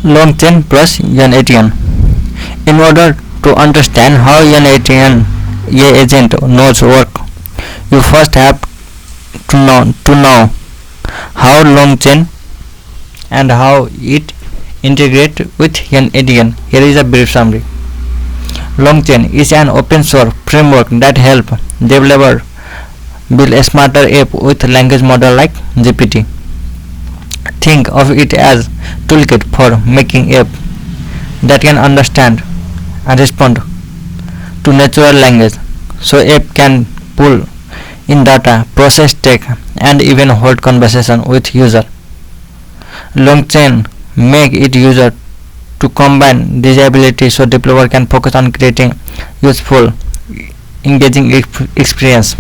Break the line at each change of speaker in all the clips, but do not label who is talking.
LangChain plus n8n. In order to understand how n8n agent nodes work, you first have to know how LangChain and how it integrates with n8n. Here is a brief summary. LangChain is an open source framework that helps developers build a smarter app with language model like GPT. Think of it as toolkit for making app that can understand and respond to natural language, so app can pull in data, process text, and even hold conversation with user. LangChain make it user to combine these abilities so developer can focus on creating useful, engaging experience.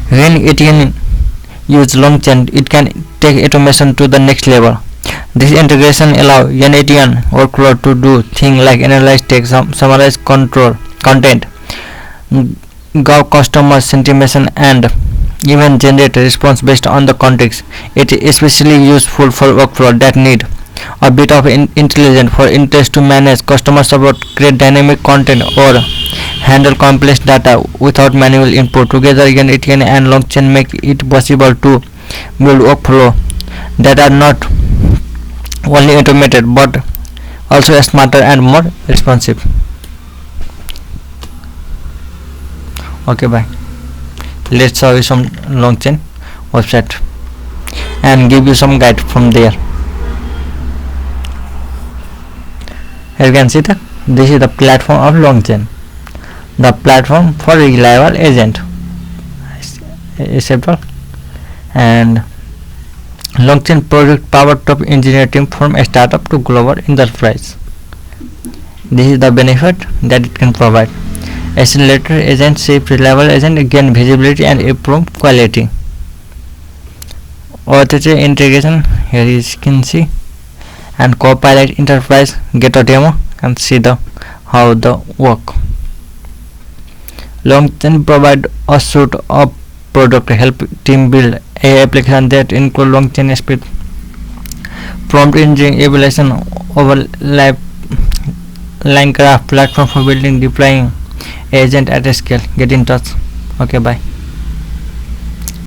When n8n use LangChain, it can take automation to the next level. This integration allows n8n workflow to do things like analyze text, summarize content, gauge customer sentiment, and even generate a response based on the context. It is especially useful for workflow that need a bit of intelligence. For interest to manage customer support, create dynamic content, or handle complex data without manual input. Together, n8n and LangChain make it possible to build workflow that are not only automated but also smarter and more responsive. Okay, bye. Let's show you some LangChain website and give you some guide from there. Here you can see that this is the platform of LangChain, the platform for reliable agent, acceptable. And LangChain project power top engineer team from a startup to global enterprise. This is the benefit that it can provide. Accelerator agent, safe, reliable agent, gain visibility and improve quality. OpenAI integration, here you can see, and Copilot enterprise. Get a demo and see how the work. LangChain provide a suite of product help team build a application that include LangChain speed, prompt engineering, evaluation, overlap, line graph, platform for building, deploying agent at a scale. Get in touch. Okay, bye.